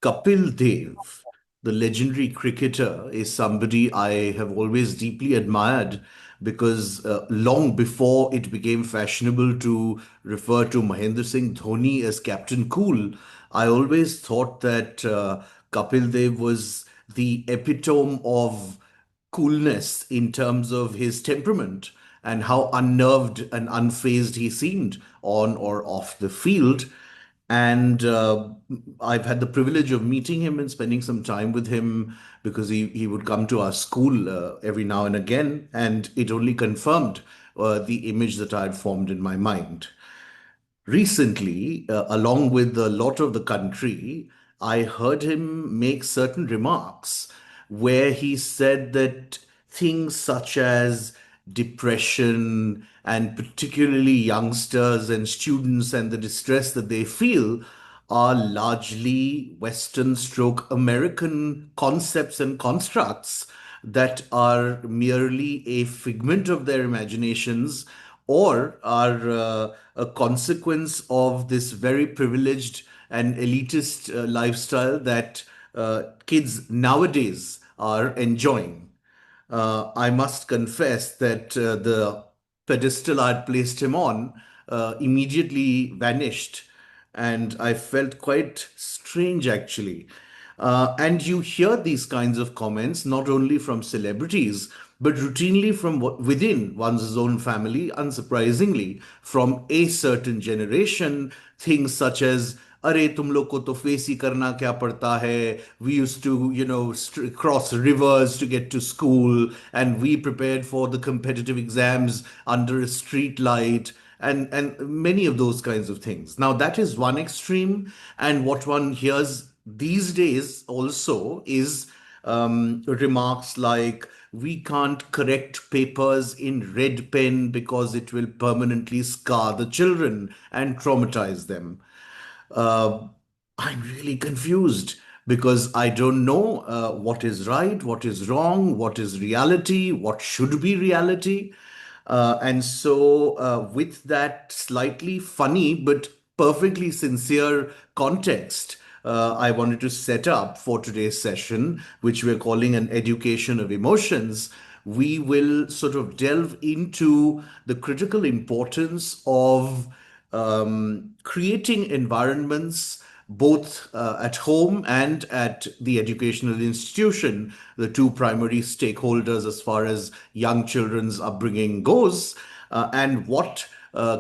Kapil Dev, the legendary cricketer, is somebody I have always deeply admired because long before it became fashionable to refer to Mahendra Singh Dhoni as Captain Cool, I always thought that Kapil Dev was the epitome of coolness in terms of his temperament and how unnerved and unfazed he seemed on or off the field. And I've had the privilege of meeting him and spending some time with him because he would come to our school every now and again, and it only confirmed the image that I had formed in my mind. Recently, along with a lot of the country, I heard him make certain remarks where he said that things such as depression and particularly youngsters and students and the distress that they feel are largely Western stroke American concepts and constructs that are merely a figment of their imaginations or are a consequence of this very privileged and elitist lifestyle that kids nowadays are enjoying. I must confess that the pedestal I'd placed him on immediately vanished, and I felt quite strange actually. And you hear these kinds of comments not only from celebrities, but routinely from within one's own family, unsurprisingly, from a certain generation, things such as अरे तुम लोग को तो face ही करना क्या पड़ता है, we used to cross rivers to get to school, and we prepared for the competitive exams under a street light, and many of those kinds of things. Now that is one extreme, and what one hears these days also is remarks like we can't correct papers in red pen because it will permanently scar the children and traumatize them. uh, I'm really confused because I don't know what is right, what is wrong, what is reality, what should be reality. With that slightly funny but perfectly sincere context, I wanted to set up for today's session, which we're calling an education of emotions. We will sort of delve into the critical importance of creating environments both at home and at the educational institution, the two primary stakeholders as far as young children's upbringing goes, and what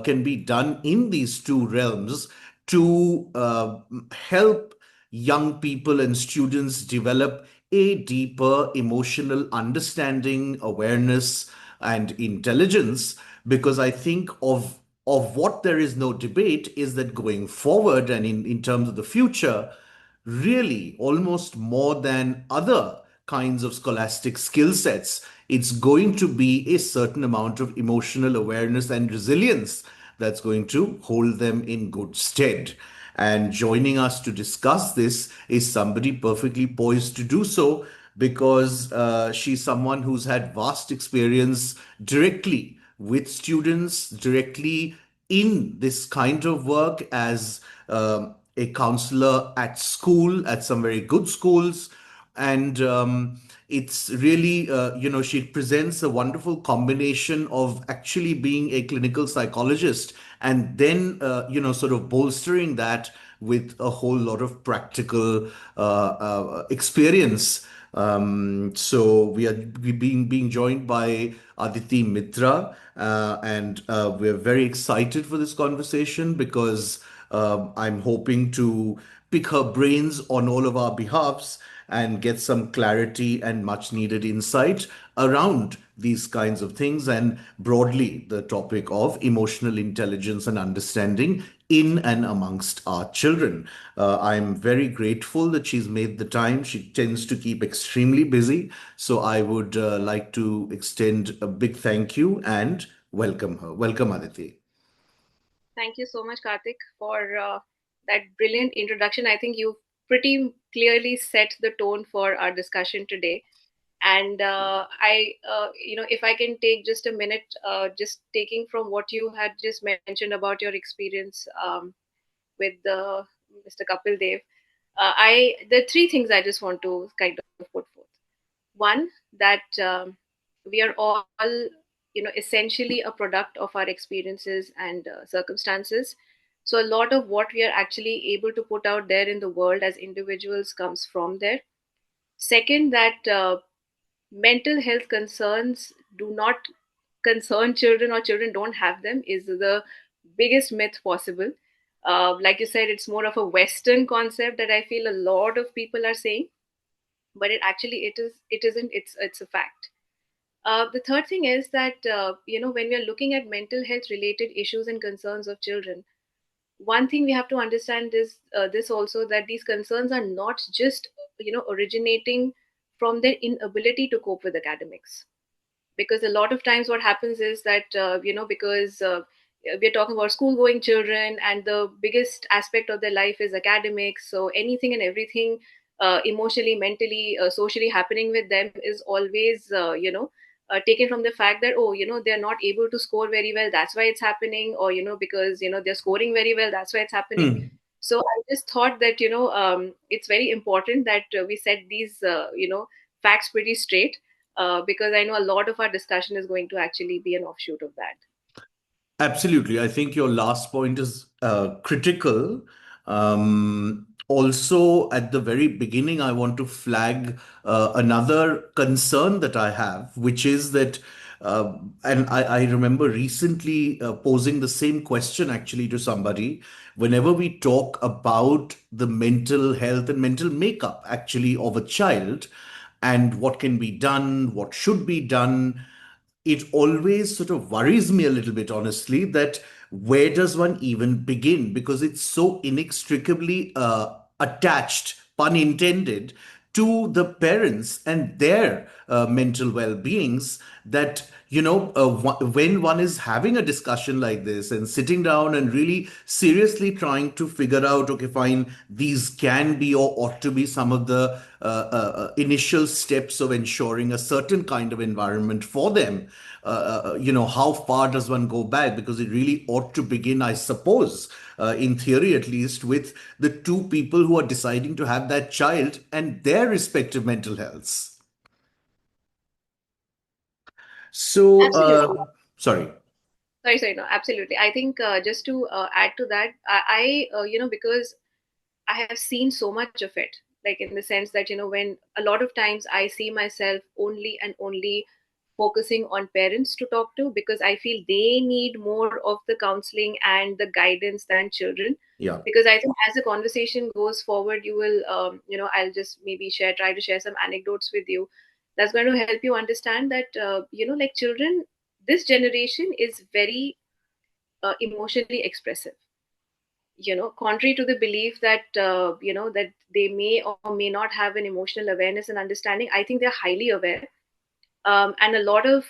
can be done in these two realms to help young people and students develop a deeper emotional understanding, awareness, and intelligence. Because I think of what there is no debate is that going forward and in terms of the future, really almost more than other kinds of scholastic skill sets, it's going to be a certain amount of emotional awareness and resilience that's going to hold them in good stead. And joining us to discuss this is somebody perfectly poised to do so because she's someone who's had vast experience directly with students, directly in this kind of work as a counselor at school, at some very good schools. And it's really, she presents a wonderful combination of actually being a clinical psychologist and then, sort of bolstering that with a whole lot of practical experience. We being joined by Aditi Mitra, and we're very excited for this conversation because I'm hoping to pick her brains on all of our behalfs and get some clarity and much needed insight around these kinds of things and broadly the topic of emotional intelligence and understanding in and amongst our children. I'm very grateful that she's made the time. She tends to keep extremely busy. So I would like to extend a big thank you and welcome her. Welcome, Aditi. Thank you so much, Karthik, for that brilliant introduction. I think you pretty clearly set the tone for our discussion today. And if I can take just a minute, just taking from what you had just mentioned about your experience with Mr. Kapil Dev. I There are three things I just want to kind of put forth. One, that we are all, essentially a product of our experiences and circumstances. So a lot of what we are actually able to put out there in the world as individuals comes from there. Second, that mental health concerns do not concern children, or children don't have them, is the biggest myth possible. Like you said, it's more of a Western concept that I feel a lot of people are saying, but it isn't. It's a fact. The third thing is that when we are looking at mental health related issues and concerns of children, one thing we have to understand is this also, that these concerns are not just originating from their inability to cope with academics. Because a lot of times what happens is that because we're talking about school going children, and the biggest aspect of their life is academics, so anything and everything emotionally, mentally, socially happening with them is always taken from the fact that, oh, they're not able to score very well, that's why it's happening, or because they're scoring very well, that's why it's happening. Hmm. So I just thought that it's very important that we set these facts pretty straight, because I know a lot of our discussion is going to actually be an offshoot of that. Absolutely. I think your last point is critical. Also, at the very beginning, I want to flag another concern that I have, which is that, and I remember recently posing the same question actually to somebody. Whenever we talk about the mental health and mental makeup actually of a child, and what can be done, what should be done, it always sort of worries me a little bit, honestly, that where does one even begin? Because it's so inextricably attached, pun intended, to the parents and their mental well beings, that, when one is having a discussion like this and sitting down and really seriously trying to figure out, okay, fine, these can be or ought to be some of the initial steps of ensuring a certain kind of environment for them. How far does one go back? Because it really ought to begin, I suppose, in theory at least, with the two people who are deciding to have that child and their respective mental healths. So, Absolutely. sorry. Sorry, no, absolutely. I think just to add to that, because I have seen so much of it, like in the sense that, when a lot of times I see myself only and only focusing on parents to talk to, because I feel they need more of the counseling and the guidance than children. Yeah. Because I think as the conversation goes forward, you will, I'll just maybe try to share some anecdotes with you that's going to help you understand that, like children, this generation is very emotionally expressive, contrary to the belief that that they may or may not have an emotional awareness and understanding. I think they're highly aware, and a lot of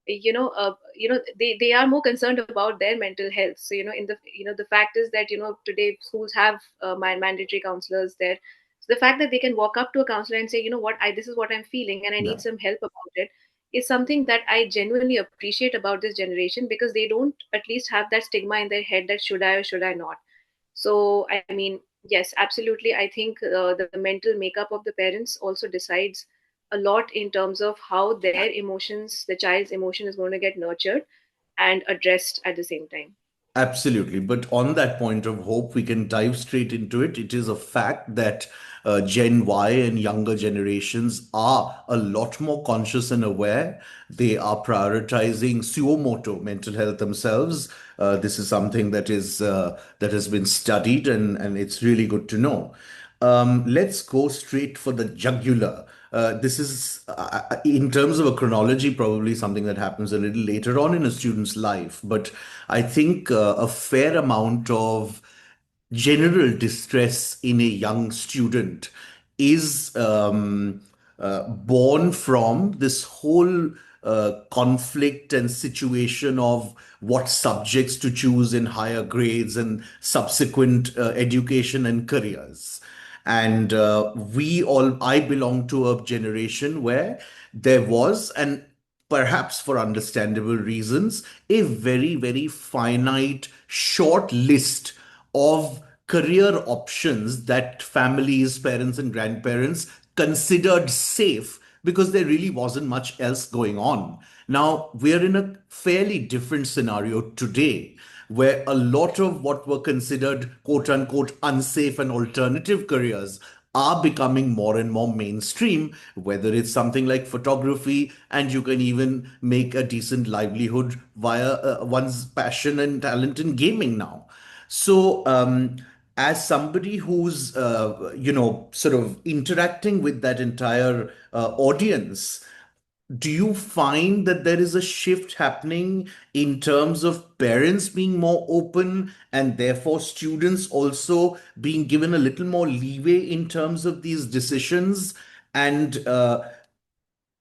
they are more concerned about their mental health. So in the the fact is that today schools have mandatory counselors there. So the fact that they can walk up to a counselor and say, what, I this is what I'm feeling and I Yeah. need some help about it, is something that I genuinely appreciate about this generation, because they don't at least have that stigma in their head that should I or should I not. So I mean, yes, absolutely, I think the mental makeup of the parents also decides a lot in terms of how their emotions, the child's emotion, is going to get nurtured and addressed at the same time. Absolutely. But on that point of hope, we can dive straight into it. It is a fact that Gen Y and younger generations are a lot more conscious and aware. They are prioritizing suo moto mental health themselves. This is something that has been studied, and it's really good to know. Let's go straight for the jugular. This is, in terms of a chronology, probably something that happens a little later on in a student's life. But I think a fair amount of general distress in a young student is born from this whole conflict and situation of what subjects to choose in higher grades and subsequent education and careers. And I belong to a generation where there was, and perhaps for understandable reasons, a very, very finite, short list of career options that families, parents, and grandparents considered safe because there really wasn't much else going on. Now, we're in a fairly different scenario today where a lot of what were considered quote unquote unsafe and alternative careers are becoming more and more mainstream, whether it's something like photography, and you can even make a decent livelihood via one's passion and talent in gaming now. So, as somebody who's, sort of interacting with that entire audience, do you find that there is a shift happening in terms of parents being more open and therefore students also being given a little more leeway in terms of these decisions? And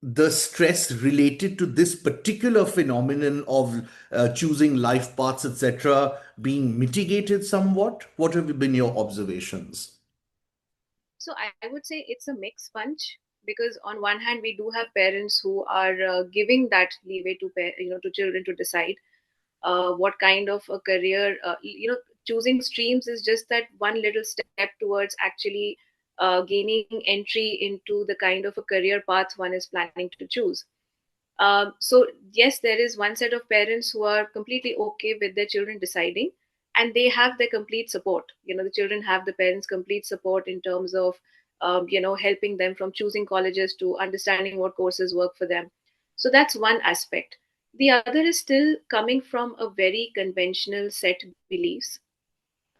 the stress related to this particular phenomenon of choosing life paths, etc., being mitigated somewhat? What have been your observations? So I would say it's a mixed bunch, because on one hand we do have parents who are giving that leeway to to children to decide what kind of a career. Choosing streams is just that one little step towards actually gaining entry into the kind of a career path one is planning to choose. So yes, there is one set of parents who are completely okay with their children deciding, and they have their complete support. The children have the parents' complete support in terms of, helping them from choosing colleges to understanding what courses work for them. So that's one aspect. The other is still coming from a very conventional set beliefs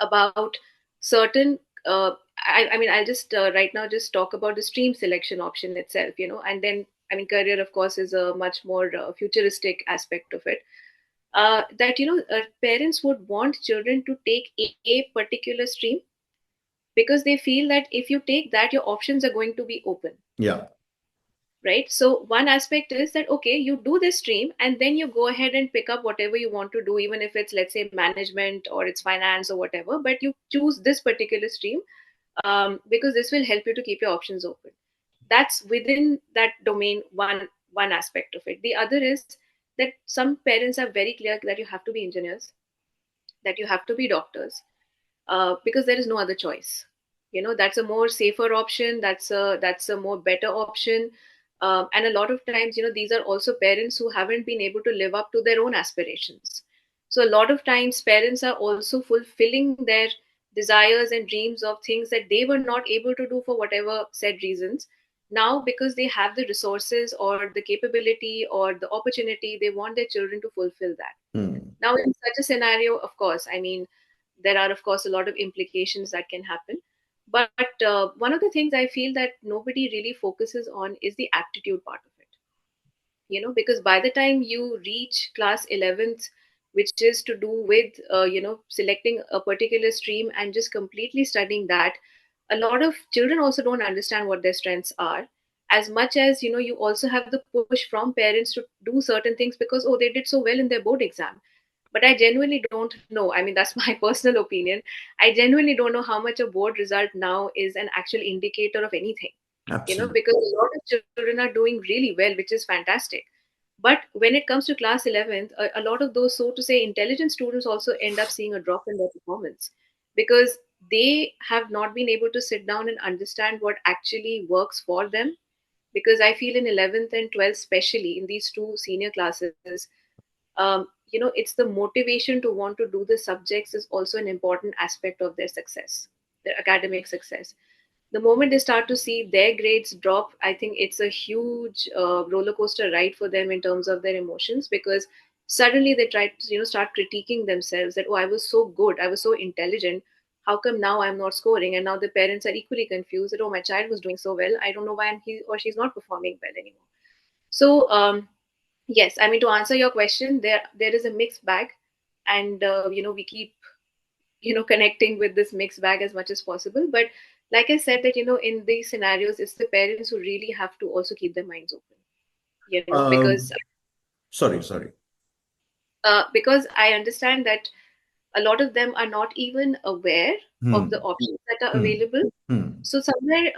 about certain. I mean, I'll just right now just talk about the stream selection option itself, and then I mean, career, of course, is a much more futuristic aspect of it. That parents would want children to take a particular stream because they feel that if you take that, your options are going to be open, Yeah. right? So one aspect is that okay, you do this stream and then you go ahead and pick up whatever you want to do, even if it's, let's say, management or it's finance or whatever, but you choose this particular stream because this will help you to keep your options open. That's within that domain, one aspect of it. The other is that some parents are very clear that you have to be engineers, that you have to be doctors, because there is no other choice. That's a more safer option. That's a more better option. And a lot of times, these are also parents who haven't been able to live up to their own aspirations. So a lot of times, parents are also fulfilling their desires and dreams of things that they were not able to do for whatever said reasons. Now, because they have the resources or the capability or the opportunity, they want their children to fulfill that. Hmm. Now, in such a scenario, of course, I mean, there are, of course, a lot of implications that can happen. But one of the things I feel that nobody really focuses on is the aptitude part of it. Because by the time you reach class 11th, which is to do with, selecting a particular stream and just completely studying that, a lot of children also don't understand what their strengths are. As much as, you also have the push from parents to do certain things because, oh, they did so well in their board exam. But I genuinely don't know. I mean, that's my personal opinion. I genuinely don't know how much a board result now is an actual indicator of anything, Absolutely. because a lot of children are doing really well, which is fantastic. But when it comes to class 11th, a lot of those, so to say, intelligent students also end up seeing a drop in their performance because they have not been able to sit down and understand what actually works for them. Because I feel in 11th and 12th, especially in these two senior classes, it's the motivation to want to do the subjects is also an important aspect of their success, their academic success. The moment they start to see their grades drop, I think it's a huge roller coaster ride for them in terms of their emotions, because suddenly they try to start critiquing themselves that, oh, I was so good, I was so intelligent, how come now I'm not scoring? And now the parents are equally confused that, oh, my child was doing so well, I don't know why he or she's not performing well anymore. So yes, I mean, to answer your question, there is a mixed bag, and we keep connecting with this mixed bag as much as possible. But like I said, that in these scenarios, it's the parents who really have to also keep their minds open. Because Um, sorry. because I understand that a lot of them are not even aware of the Hmm. options that are Hmm. available. Hmm. So somewhere,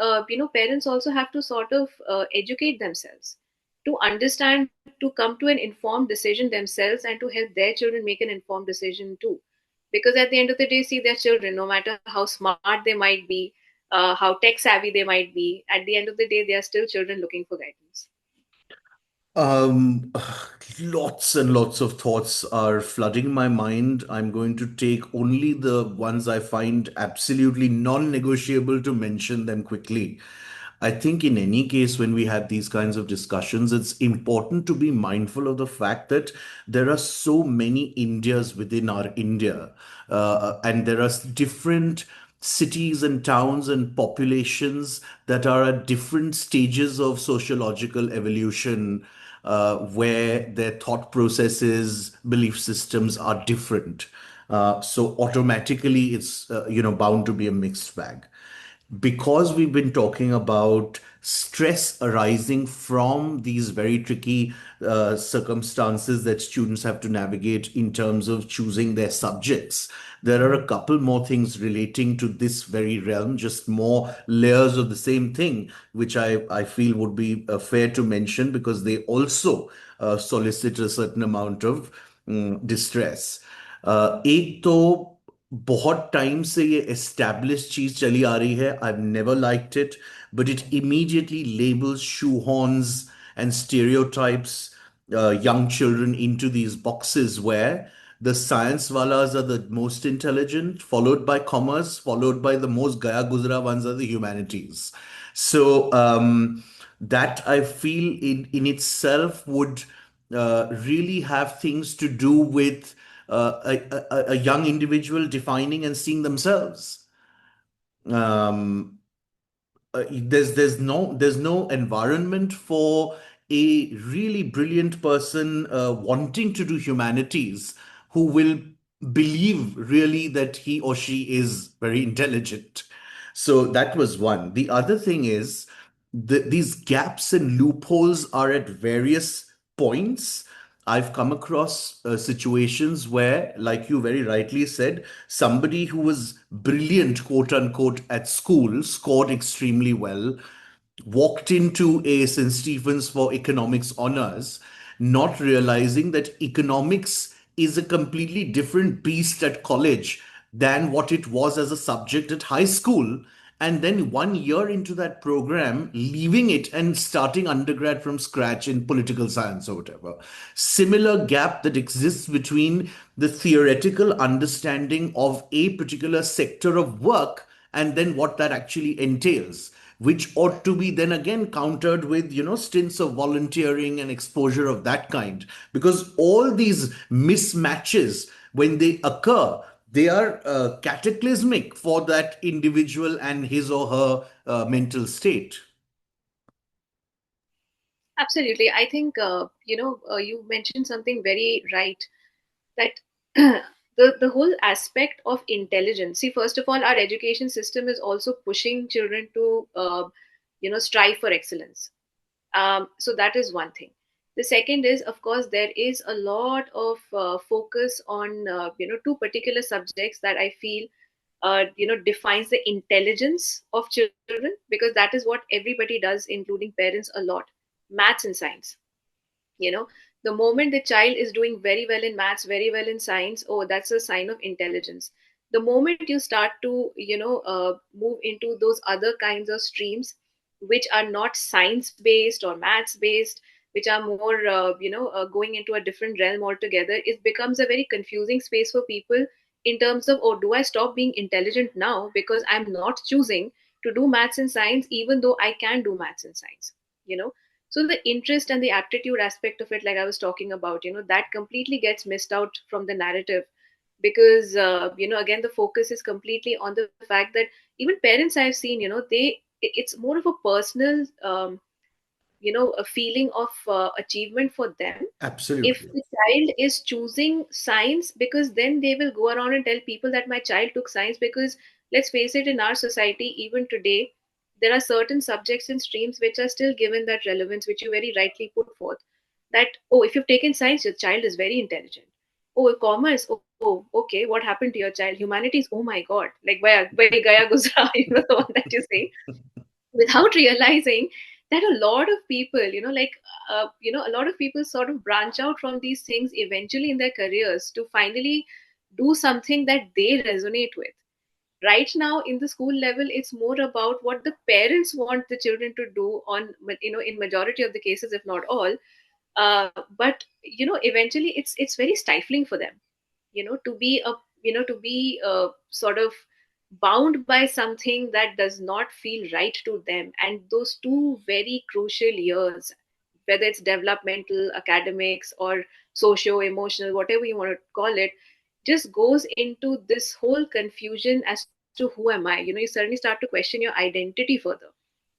parents also have to sort of educate themselves to understand, to come to an informed decision themselves, and to help their children make an informed decision too. Because at the end of the day, see, they're children. No matter how smart they might be, how tech savvy they might be, at the end of the day, they are still children looking for guidance. Um, Lots and lots of thoughts are flooding my mind. I'm going to take only the ones I find absolutely non-negotiable to mention them quickly. I think in any case, when we have these kinds of discussions, it's important to be mindful of the fact that there are so many Indias within our India, and there are different cities and towns and populations that are at different stages of sociological evolution, where their thought processes, belief systems are different. So automatically, it's bound to be a mixed bag. Because we've been talking about stress arising from these very tricky circumstances that students have to navigate in terms of choosing their subjects, there are a couple more things relating to this very realm, just more layers of the same thing, which I feel would be fair to mention because they also solicit a certain amount of distress. एक तो बहुत time से ये establish चीज चली आ रही है. I've never liked it, but it immediately labels, shoehorns, and stereotypes young children into these boxes where the science walas are the most intelligent, followed by commerce, followed by the most gaya guzra ones are the humanities. So that I feel in itself would really have things to do with a young individual defining and seeing themselves. Um, there's no environment for a really brilliant person wanting to do humanities who will believe really that he or she is very intelligent. So that was one. The other thing is these gaps and loopholes are at various points. I've come across situations where, like you very rightly said, somebody who was brilliant, quote unquote, at school, scored extremely well, walked into a St. Stephen's for economics honors, not realizing that economics is a completely different beast at college than what it was as a subject at high school. And then 1 year into that program, leaving it and starting undergrad from scratch in political science or whatever. Similar gap that exists between the theoretical understanding of a particular sector of work and then what that actually entails, which ought to be then again countered with stints of volunteering and exposure of that kind, because all these mismatches, when they occur, they are cataclysmic for that individual and his or her mental state. Absolutely. I think, you mentioned something very right, that the whole aspect of intelligence. See, first of all, our education system is also pushing children to, strive for excellence. So that is one thing. The second is, of course, there is a lot of focus on, two particular subjects that I feel, defines the intelligence of children, because that is what everybody does, including parents, a lot: maths and science. you know the moment the child is doing very well in maths, very well in science, oh, that's a sign of intelligence. The moment you start to move into those other kinds of streams, which are not science based or maths based, which are more going into a different realm altogether, it becomes a very confusing space for people, in terms of, oh, do I stop being intelligent now because I'm not choosing to do maths and science, even though I can do maths and science? you know so the interest and the aptitude aspect of it, like I was talking about, that completely gets missed out from the narrative, because again, the focus is completely on the fact that even parents I've seen, it's more of a personal, a feeling of achievement for them. If Absolutely. the child is choosing science, because then they will go around and tell people that my child took science, because let's face it, in our society even today, there are certain subjects and streams which are still given that relevance, which you very rightly put forth, that, oh, if you've taken science, your child is very intelligent. Oh, commerce, oh, okay, what happened to your child? Humanities, oh my god, like by gaya guzra, the one that you say, without realizing that a lot of people, a lot of people sort of branch out from these things eventually in their careers to finally do something that they resonate with. Right now in the school level, it's more about what the parents want the children to do on, in majority of the cases, if not all. But eventually it's very stifling for them, to be sort of bound by something that does not feel right to them. And those two very crucial years, whether it's developmental, academics, or socio emotional, whatever you want to call it, just goes into this whole confusion as to who am I. You suddenly start to question your identity further.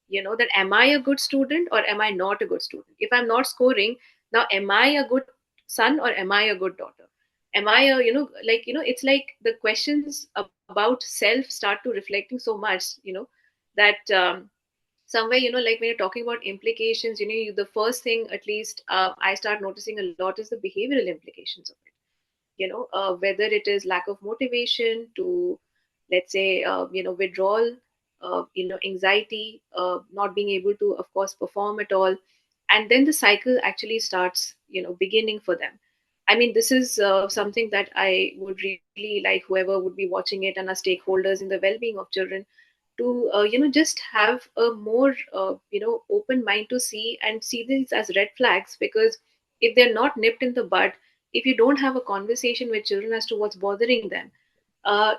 That am I a good student or am I not a good student? If I'm not scoring, now am I a good son or am I a good daughter? Am I a, it's like the questions about self start to reflecting so much, that somewhere, like when you're talking about implications, the first thing, at least I start noticing a lot, is the behavioral implications of it. Whether it is lack of motivation to, let's say, withdrawal, anxiety, not being able to, of course, perform at all. And then the cycle actually starts, beginning for them. I mean, this is something that I would really like whoever would be watching it and our stakeholders in the well-being of children to, just have a more, open mind to see these as red flags. Because if they're not nipped in the bud, if you don't have a conversation with children as to what's bothering them,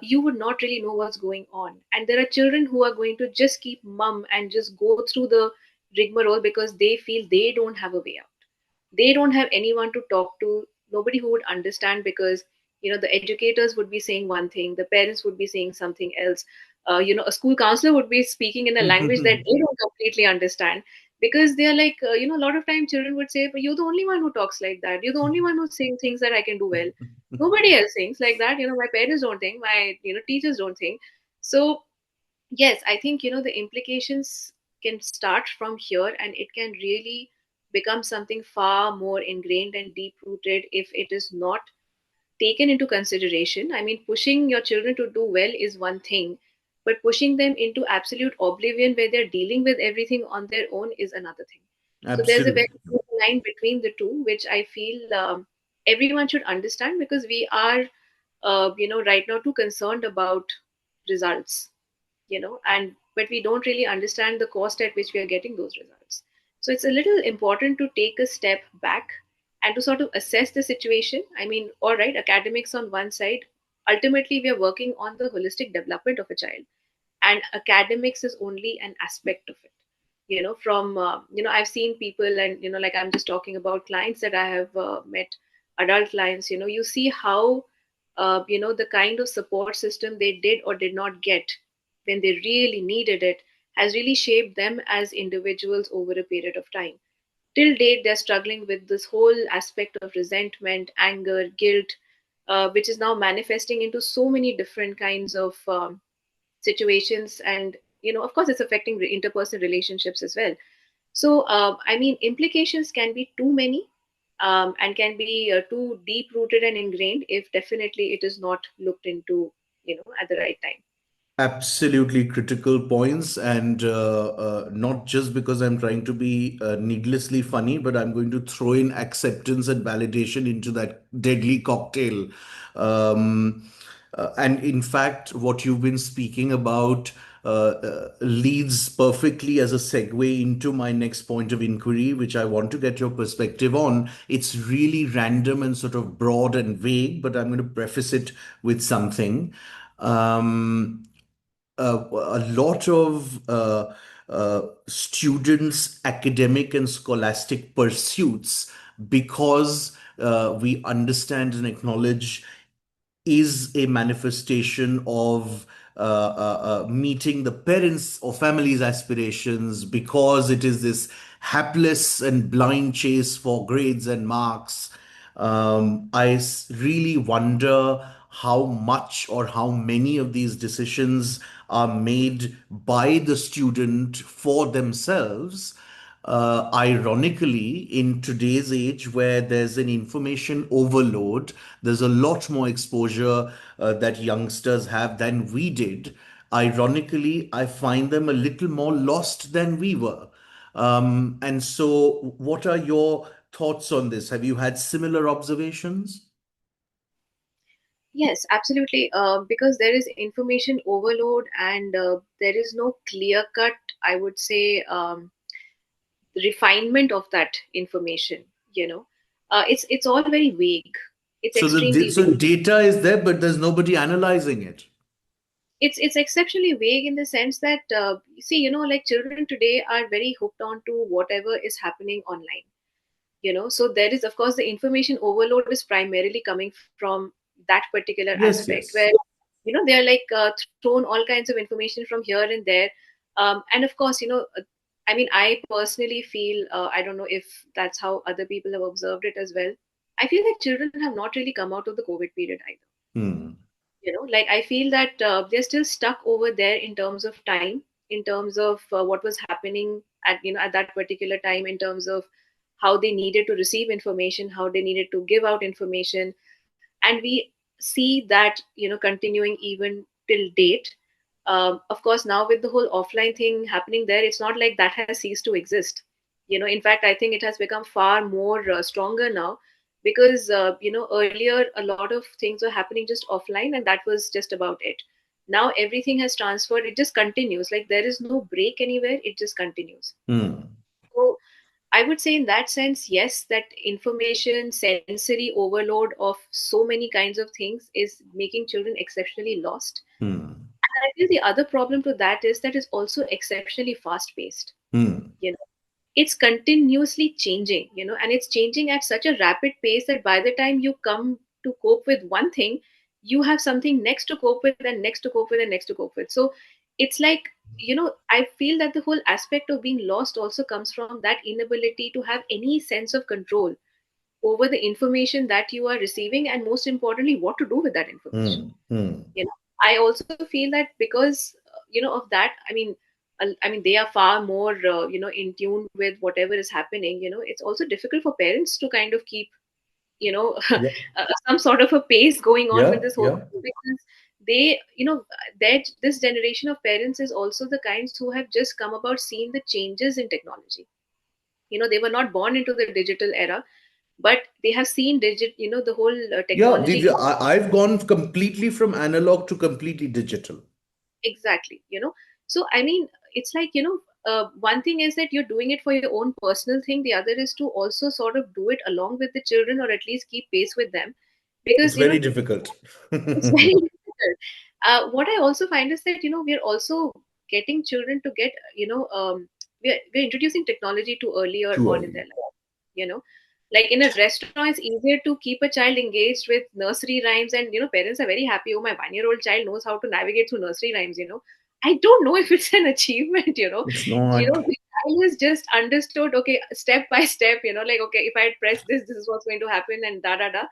you would not really know what's going on. And there are children who are going to just keep mum and just go through the rigmarole because they feel they don't have a way out. They don't have anyone to talk to, nobody who would understand, because the educators would be saying one thing, the parents would be saying something else. A school counselor would be speaking in a language that they don't completely understand, because they're like, a lot of time children would say, but you're the only one who talks like that, you're the only one who's saying things that I can do well. Nobody else thinks like that. My parents don't think, my teachers don't think. So yes, I think the implications can start from here, and it can really become something far more ingrained and deep rooted if it is not taken into consideration. I mean, pushing your children to do well is one thing, but pushing them into absolute oblivion where they're dealing with everything on their own is another thing. So there's a very Absolutely. thin line between the two, which I feel everyone should understand, because we are, right now too concerned about results, and but we don't really understand the cost at which we are getting those results. So it's a little important to take a step back and to sort of assess the situation. I mean, all right, academics on one side, ultimately we are working on the holistic development of a child, and academics is only an aspect of it. From I've seen people, and like I'm just talking about clients that I have met, adult clients. You see how the kind of support system they did or did not get when they really needed it has really shaped them as individuals over a period of time. Till date, they're struggling with this whole aspect of resentment, anger, guilt, which is now manifesting into so many different kinds of situations. And of course it's affecting interpersonal relationships as well. So I mean, implications can be too many, and can be too deep rooted and ingrained if definitely it is not looked into at the right time. Absolutely critical points, and not just because I'm trying to be needlessly funny, but I'm going to throw in acceptance and validation into that deadly cocktail. And in fact, what you've been speaking about leads perfectly as a segue into my next point of inquiry, which I want to get your perspective on. It's really random and sort of broad and vague, but I'm going to preface it with something. Um, a lot of students' academic and scholastic pursuits, because we understand and acknowledge, is a manifestation of meeting the parents' or family's aspirations, because it is this hapless and blind chase for grades and marks. Really wonder how much or how many of these decisions are made by the student for themselves. Ironically, in today's age where there's an information overload, there's a lot more exposure that youngsters have than we did. Ironically, I find them a little more lost than we were. And so, what are your thoughts on this? Have you had similar observations? Yes, absolutely. Because there is information overload and there is no clear cut, I would say, refinement of that information. You know, it's all very vague. It's So extremely so vague. data is there, but there's nobody analyzing it. It's exceptionally vague in the sense that you see, like children today are very hooked on to whatever is happening online. So there is, of course, the information overload is primarily coming from that particular Yes, aspect where yes. they're like thrown all kinds of information from here and there. And of course, I mean, I personally feel, I don't know if that's how other people have observed it as well. I feel that children have not really come out of the COVID period either. Hmm. Like I feel that they're still stuck over there in terms of time, in terms of what was happening at at that particular time, in terms of how they needed to receive information, how they needed to give out information. And we see that continuing even till date. Of course, now with the whole offline thing happening there, it's not like that has ceased to exist. In fact, I think it has become far more stronger now, because earlier a lot of things were happening just offline and that was just about it. Now everything has transferred, it just continues, like there is no break anywhere, it just continues. Hmm. So I would say, in that sense, yes, that information, sensory overload of so many kinds of things is making children exceptionally lost. Hmm. And I feel the other problem to that is that it's also exceptionally fast paced. Hmm. You know, it's continuously changing, and it's changing at such a rapid pace that by the time you come to cope with one thing, you have something next to cope with, and next to cope with, and next to cope with. So it's like, I feel that the whole aspect of being lost also comes from that inability to have any sense of control over the information that you are receiving, and most importantly, what to do with that information. Hmm. Hmm. I also feel that because of that, I mean they are far more in tune with whatever is happening. It's also difficult for parents to kind of keep Yeah. some sort of a pace going on with Yeah. this whole Yeah. thing, because they that this generation of parents is also the kinds who have just come about seeing the changes in technology. They were not born into the digital era, but they have seen the whole Yeah. technology. I've gone completely from analog to completely digital. Exactly. So I mean, it's like, one thing is that you're doing it for your own personal thing, the other is to also sort of do it along with the children, or at least keep pace with them, It's because very difficult. it's very difficult. What I also find is that we're also getting children to get we're introducing technology too earlier Too on in early. their life. you know like in a restaurant, it's easier to keep a child engaged with nursery rhymes, and parents are very happy. Oh, my 1 year old child knows how to navigate through nursery rhymes. I don't know if it's an achievement. It's not. The child has just understood, okay, step by step, like, okay, if I had pressed this is what's going to happen, and da da da.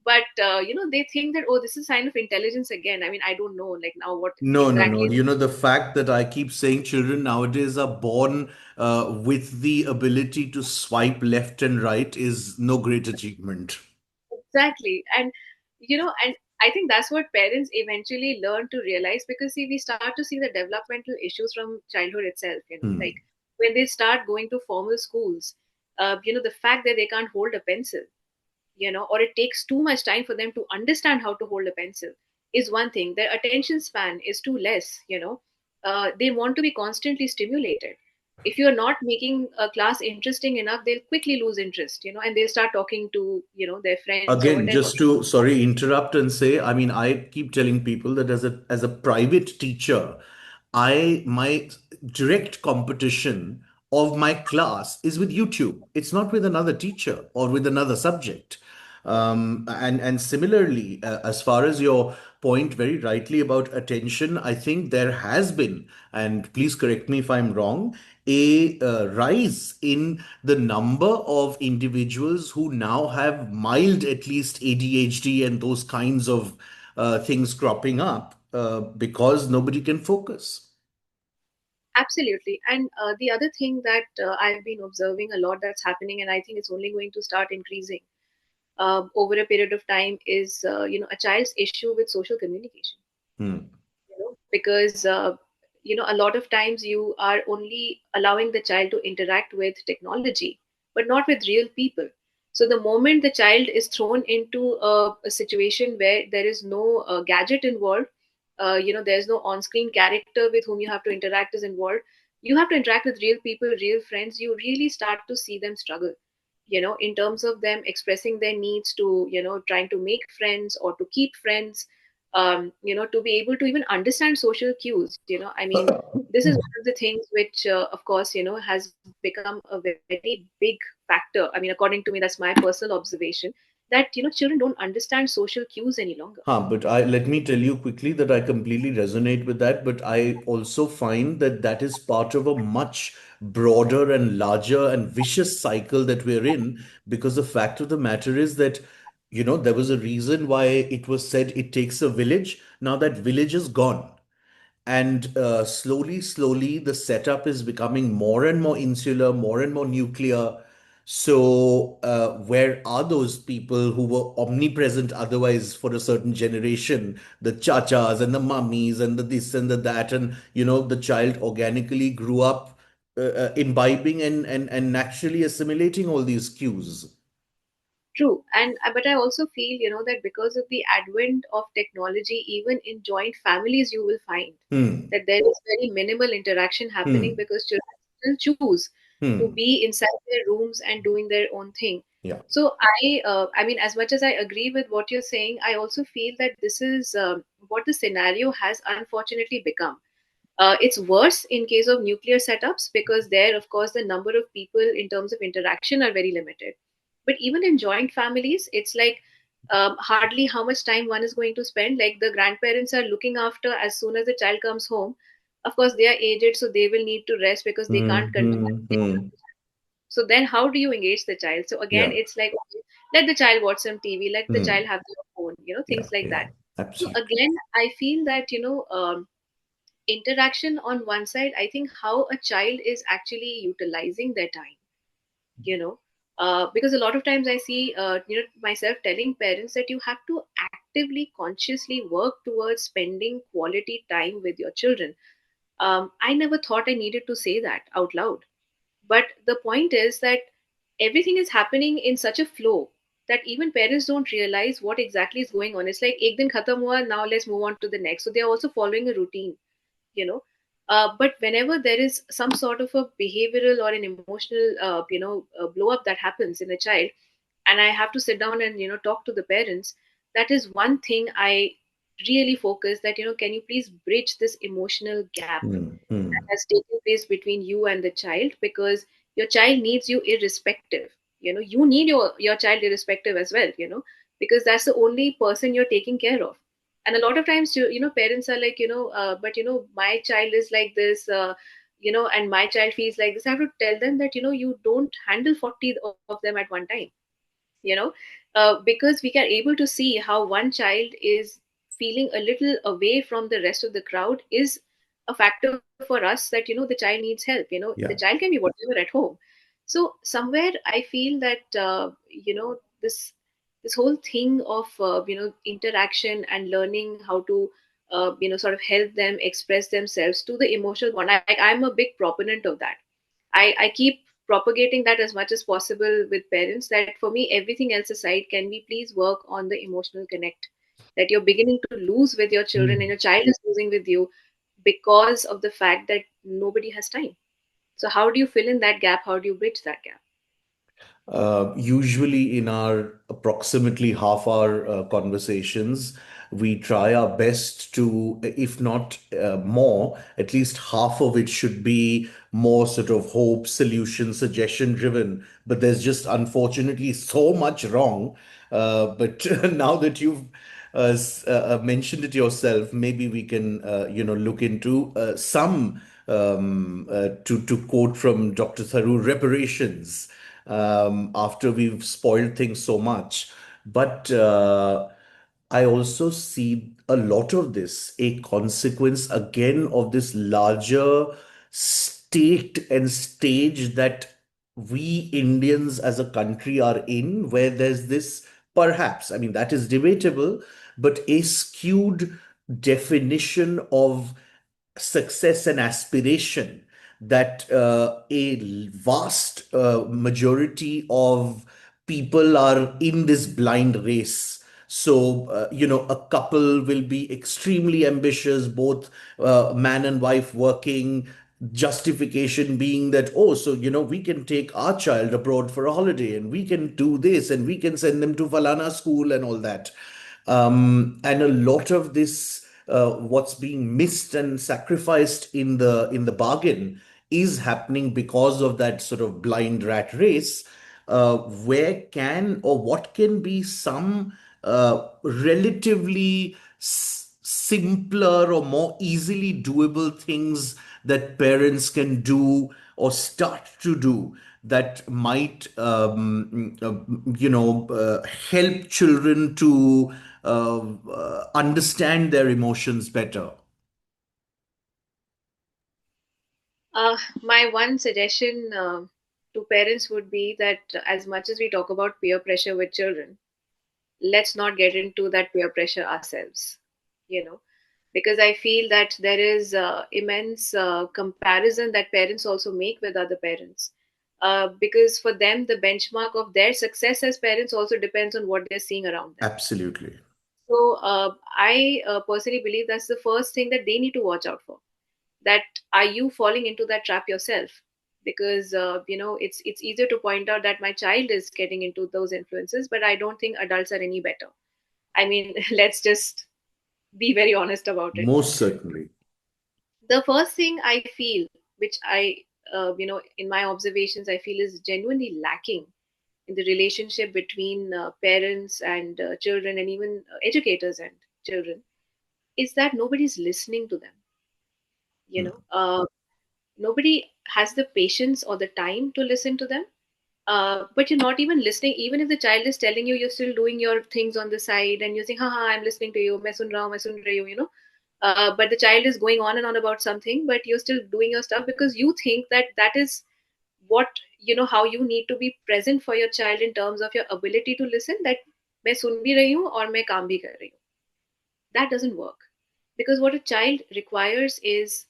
But they think that, oh, this is a sign of intelligence again. I mean, I don't know, like, now what No, no, no. exactly. You know, the fact that I keep saying children nowadays are born with the ability to swipe left and right is no great achievement. Exactly. And I think that's what parents eventually learn to realize, because see, we start to see the developmental issues from childhood itself, like Hmm. when they start going to formal schools, the fact that they can't hold a pencil, or it takes too much time for them to understand how to hold a pencil is one thing. Their attention span is too less. They want to be constantly stimulated. If you're not making a class interesting enough, they'll quickly lose interest, and they'll start talking to their friends or Again, whatever. just to sorry interrupt and say, I mean, I keep telling people that as a private teacher, I my direct competition of my class is with YouTube. It's not with another teacher or with another subject. And similarly, as far as your point very rightly about attention, I think there has been, and please correct me if I'm wrong, a rise in the number of individuals who now have mild, at least ADHD and those kinds of things cropping up because nobody can focus. Absolutely. And the other thing that I've been observing a lot that's happening, and I think it's only going to start increasing over a period of time, is a child's issue with social communication. Hmm. Because a lot of times you are only allowing the child to interact with technology, but not with real people. So the moment the child is thrown into a situation where there is no gadget involved, there's no on-screen character with whom you have to interact is involved. You have to interact with real people, real friends. You really start to see them struggle, in terms of them expressing their needs to, trying to make friends or to keep friends, to be able to even understand social cues. I mean, this is one of the things which, of course, has become a very big factor. I mean, according to me, that's my personal observation, that, children don't understand social cues any longer. But let me tell you quickly that I completely resonate with that. But I also find that that is part of a much broader and larger and vicious cycle that we're in. Because the fact of the matter is that, there was a reason why it was said it takes a village. Now that village is gone. And slowly, the setup is becoming more and more insular, more and more nuclear. So, where are those people who were omnipresent otherwise for a certain generation? The chachas and the mummies and the this and the that. And, the child organically grew up imbibing and naturally assimilating all these cues. True, and but I also feel, that because of the advent of technology, even in joint families, you will find Hmm. that there is very minimal interaction happening Hmm. because children still choose to Hmm. be inside their rooms and doing their own thing. Yeah. So I mean, as much as I agree with what you're saying, I also feel that this is what the scenario has unfortunately become. It's worse in case of nuclear setups because there, of course, the number of people in terms of interaction are very limited. But even in joint families, it's like hardly how much time one is going to spend. Like the grandparents are looking after as soon as the child comes home. Of course, they are aged, so they will need to rest because they Hmm. can't continue. Hmm. Hmm. So then, how do you engage the child? So again, Yeah. it's like, okay, let the child watch some TV, let the child Hmm. have their phone, Yeah. things like Yeah. that. So Absolutely. again, I feel that interaction on one side, I think how a child is actually utilizing their time, you know because a lot of times I see myself telling parents that you have to actively consciously work towards spending quality time with your children. I never thought I needed to say that out loud, but the point is that everything is happening in such a flow that even parents don't realize what exactly is going on. It's like ek din khatam hua, now let's move on to the next, so they're also following a routine, you know but whenever there is some sort of a behavioral or an emotional blow up that happens in a child, and I have to sit down and talk to the parents, that is one thing I really focus, that can you please bridge this emotional gap Hmm. that Hmm. has taken place between you and the child, because your child needs you irrespective. You need your child irrespective as well, because that's the only person you're taking care of. And a lot of times parents are like, but my child is like this, and my child feels like this. I have to tell them that you don't handle 40 of them at one time, you know because we are able to see how one child is feeling a little away from the rest of the crowd is a factor for us, that the child needs help. The Yeah. child can be whatever at home. So somewhere I feel that this whole thing of interaction and learning how to sort of help them express themselves to the emotional bond. I'm a big proponent of that. I keep propagating that as much as possible with parents, that for me, everything else aside, can we please work on the emotional connect that you're beginning to lose with your children and your child is losing with you because of the fact that nobody has time. So, how do you fill in that gap? How do you bridge that gap? Usually, in our approximately half hour conversations, we try our best to, if not more, at least half of it should be more sort of hope, solution, suggestion driven. But there's just unfortunately so much wrong. But now that you've mentioned it yourself, maybe we can, look into some, to quote from Dr. Tharoor, reparations after we've spoiled things so much. But I also see a lot of this a consequence again of this larger state and stage that we Indians as a country are in, where there's this, perhaps, I mean, that is debatable, but a skewed definition of success and aspiration that a vast majority of people are in this blind race. So, a couple will be extremely ambitious, both man and wife working, justification being that, oh, so, we can take our child abroad for a holiday and we can do this and we can send them to Falana school and all that. And a lot of this, what's being missed and sacrificed in the bargain, is happening because of that sort of blind rat race. Where can or what can be some relatively simpler or more easily doable things that parents can do or start to do that might help children to understand their emotions better. My one suggestion to parents would be that as much as we talk about peer pressure with children, let's not get into that peer pressure ourselves, you know, because I feel that there is immense comparison that parents also make with other parents. Because for them, the benchmark of their success as parents also depends on what they're seeing around them. Absolutely. So I personally believe that's the first thing that they need to watch out for. That are you falling into that trap yourself? Because it's easier to point out that my child is getting into those influences, but I don't think adults are any better. I mean, let's just be very honest about it. Most certainly. The first thing I feel, which in my observations, I feel is genuinely lacking in the relationship between parents and children, and even educators and children, is that nobody's listening to them. You Hmm. know, nobody has the patience or the time to listen to them. But you're not even listening. Even if the child is telling you, you're still doing your things on the side, and you're saying, "Ha ha, I'm listening to you. मैं सुन रहा हूँ, मैं सुन रही हूँ," but the child is going on and on about something, but you're still doing your stuff because you think that that is what how you need to be present for your child in terms of your ability to listen. That मैं सुन भी रही हूँ और मैं काम भी कर रही हूँ. That doesn't work, because what a child requires is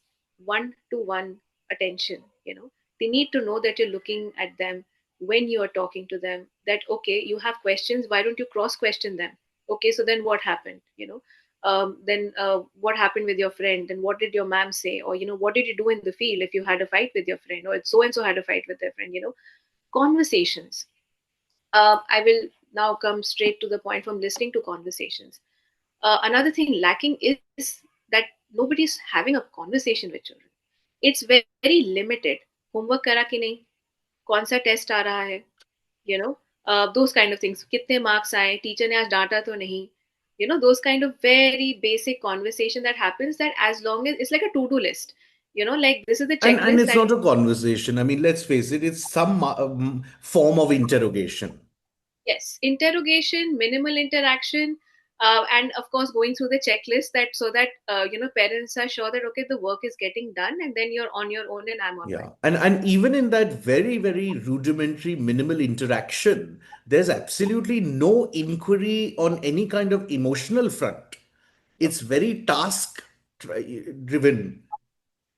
one to one attention. They need to know that you're looking at them when you are talking to them, that okay, you have questions, why don't you cross question them? Okay, so then what happened? Then what happened with your friend, and what did your ma'am say, or what did you do in the field if you had a fight with your friend, or so and so had a fight with their friend. Conversations. I will now come straight to the point from listening to conversations. Another thing lacking is that nobody's having a conversation with children. It's very, very limited. Homework करा कि नहीं, कौन सा test आ रहा है, those kind of things. कितने marks आए, teacher ने आज डांटा तो नहीं. Those kind of very basic conversation that happens, that as long as it's like a to-do list. Like this is the And checklist it's that. not a conversation. I mean, let's face it, it's some form of interrogation. Yes, interrogation, minimal interaction, and of course going through the checklist, that so that parents are sure that okay, the work is getting done, and then you're on your own and I'm on Yeah. mine. And even in that very, very rudimentary minimal interaction, there's absolutely no inquiry on any kind of emotional front. No, It's very task driven.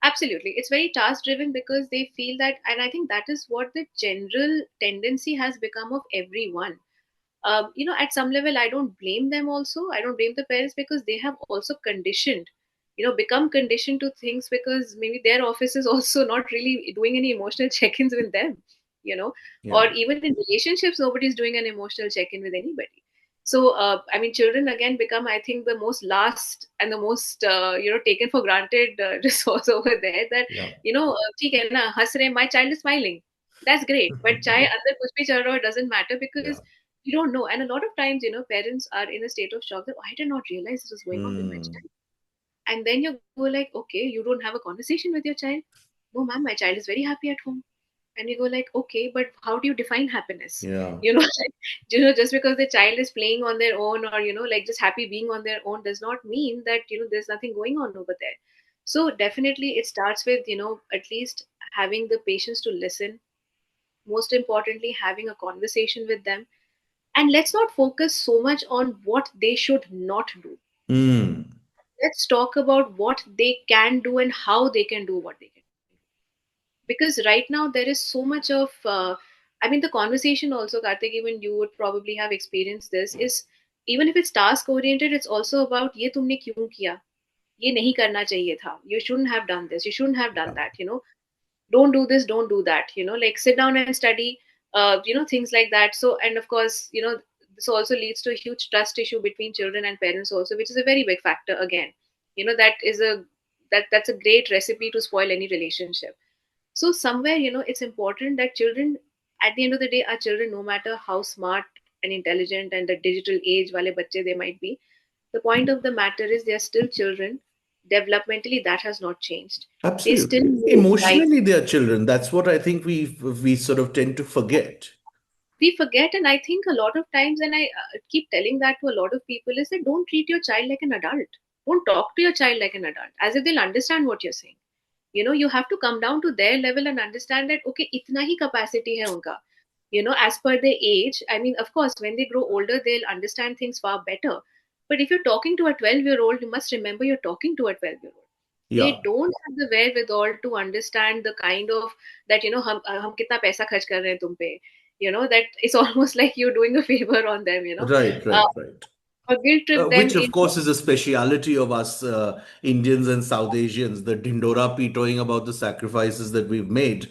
absolutely, it's very task driven because they feel that, and I think that is what the general tendency has become of everyone. At some level, I don't blame them also. I don't blame the parents, because they have also conditioned, become conditioned to things, because maybe their office is also not really doing any emotional check-ins with them, you know, or Yeah. even in relationships, nobody's doing an emotional check-in with anybody. So, I mean, children again become, I think, the most last and the most, taken for granted resource over there. That, Yeah. ठीक है ना, हंस रहे, my child is smiling. That's great. But चाहे अंदर कुछ भी चल रहा हो, it doesn't matter, Yeah. because you don't know. And a lot of times, parents are in a state of shock that, "Oh, I did not realize this was going on with my Hmm. child." And then you go like, okay, you don't have a conversation with your child. No, ma'am, my child is very happy at home. And you go like, okay, but how do you define happiness? Yeah. Like, just because the child is playing on their own, or, like just happy being on their own, does not mean that, there's nothing going on over there. So definitely it starts with, at least having the patience to listen. Most importantly, having a conversation with them, and let's not focus so much on what they should not do. Hmm. Let's talk about what they can do and how they can do what they can do. Because right now there is so much of I mean, the conversation also, Karthik, even you would probably have experienced this, is even if it's task oriented, it's also about ये तुमने क्यों किया, ये नहीं करना चाहिए था, you shouldn't have done this, you shouldn't have done Yeah, that, don't do this, don't do that, like sit down and study, things like that. So, and of course, this also leads to a huge trust issue between children and parents also, which is a very big factor again. That is that's a great recipe to spoil any relationship. So somewhere, it's important that children, at the end of the day, are children, no matter how smart and intelligent and the digital age wale bacche they might be. The point of the matter is they are still children. Developmentally, that has not changed. They still absolutely. know, like, Emotionally, they are children. That's what I think we sort of tend to forget. we forget. And I think a lot of times, and I keep telling that to a lot of people, is that don't treat your child like an adult. Don't talk to your child like an adult, as if they'll understand what you're saying. You have to come down to their level and understand that, okay, itna hi capacity hai unka, as per their age. I mean, of course, when they grow older, they'll understand things far better. But if you're talking to a 12-year-old, you must remember you're talking to a 12-year-old. They Yeah, don't have the wherewithal to understand the kind of that, hum kitna paisa kharch kar rahe hain tum pe, that it's almost like you're doing a favor on them, right, uh, right, right. or guilt trip them Which, of into. course, is a speciality of us Indians and South Asians, the Dindora pitoing about the sacrifices that we've made.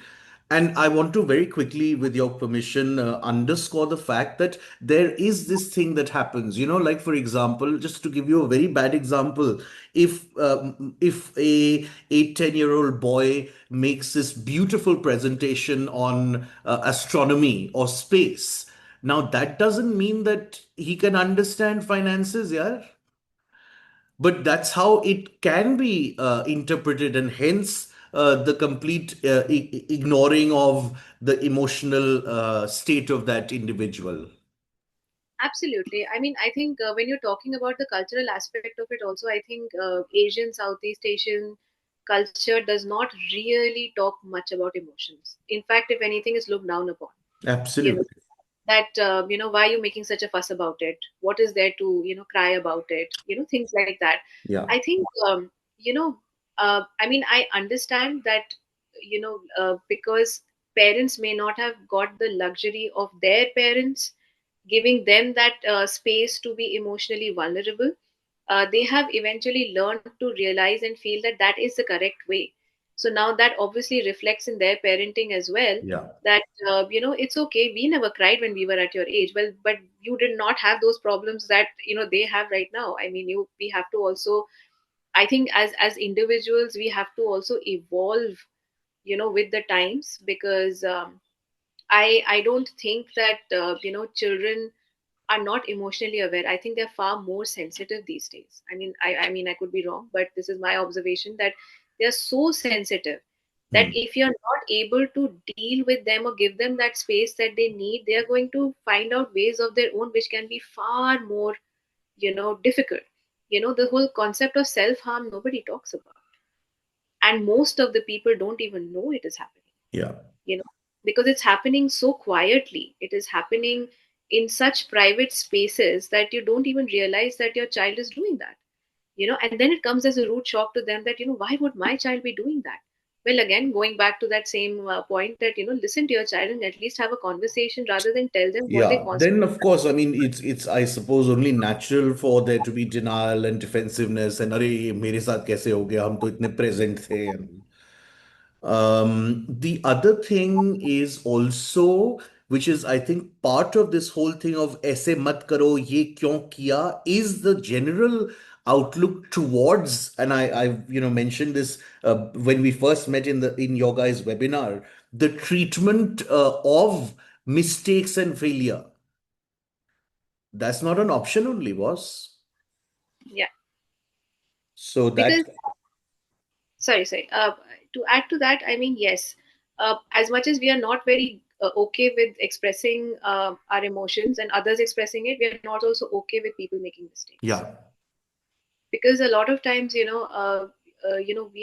And I want to very quickly, with your permission, underscore the fact that there is this thing that happens. Like for example, just to give you a very bad example, if a 8-10-year-old boy makes this beautiful presentation on astronomy or space, now, that doesn't mean that he can understand finances, yeah? But that's how it can be interpreted, and hence the complete ignoring of the emotional state of that individual. Absolutely. I mean, I think when you're talking about the cultural aspect of it, also, I think Asian, Southeast Asian culture does not really talk much about emotions. In fact, if anything, is looked down upon. You know, Absolutely. that why are you making such a fuss about it? What is there to cry about it? Things like that. Yeah. I think I mean, I understand that because parents may not have got the luxury of their parents giving them that space to be emotionally vulnerable. They have eventually learned to realize and feel that that is the correct way. So now that obviously reflects in their parenting as well, Yeah. that it's okay, we never cried when we were at your age. Well, but you did not have those problems that they have right now. I mean, we have to also, I think, as individuals, we have to also evolve with the times, because I don't think that children are not emotionally aware. I think they're far more sensitive these days. I mean, I could be wrong, but this is my observation, that they're so sensitive that Hmm. if you're not able to deal with them or give them that space that they need, they are going to find out ways of their own which can be far more, difficult. The whole concept of self harm, nobody talks about, and most of the people don't even know it is happening, Yeah. you know because it's happening so quietly. It is happening in such private spaces that you don't even realize that your child is doing that. And then it comes as a rude shock to them that, why would my child be doing that? Well, again, going back to that same point, that listen to your child and at least have a conversation rather than tell them what they Yeah. Then, constantly. of course, I mean, it's I suppose only natural for there to be denial and defensiveness and अरे ये मेरे साथ कैसे हो गया हम तो इतने present थे. The other thing is also, which is I think part of this whole thing of ऐसे मत करो ये क्यों किया, is the general outlook towards, and I mentioned this when we first met in your guys' webinar, the treatment of mistakes and failure. That's not an option only, boss. Yeah, So because, that, sorry, to add to that, I mean, yes, as much as we are not very okay with expressing our emotions and others expressing it, we are not also okay with people making mistakes, yeah, because a lot of times, we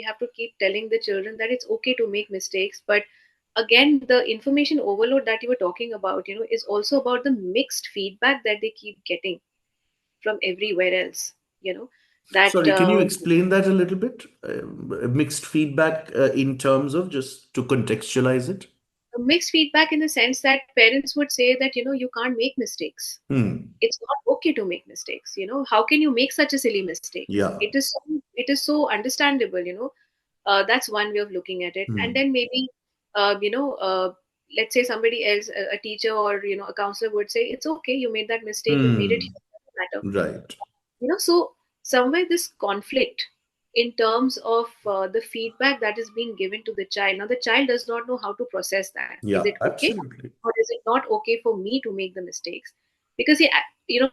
have to keep telling the children that it's okay to make mistakes. But again, the information overload that you were talking about, is also about the mixed feedback that they keep getting from everywhere else. you know that sorry, can you explain that a little bit? Mixed feedback in terms of, just to contextualize it. Mixed feedback in the sense that parents would say that, you can't make mistakes. Hmm. It's not okay to make mistakes. How can you make such a silly mistake? Yeah. It is so understandable. That's one way of looking at it. And Hmm. then maybe, uh, you know uh, let's say somebody else, a teacher or a counselor would say, it's okay, you made that mistake, you've made it Hmm. here, it doesn't matter. Right. So somewhere this conflict in terms of the feedback that is being given to the child. Now the child does not know how to process that. Is Yeah, it okay, absolutely. or is it not okay for me to make the mistakes? Because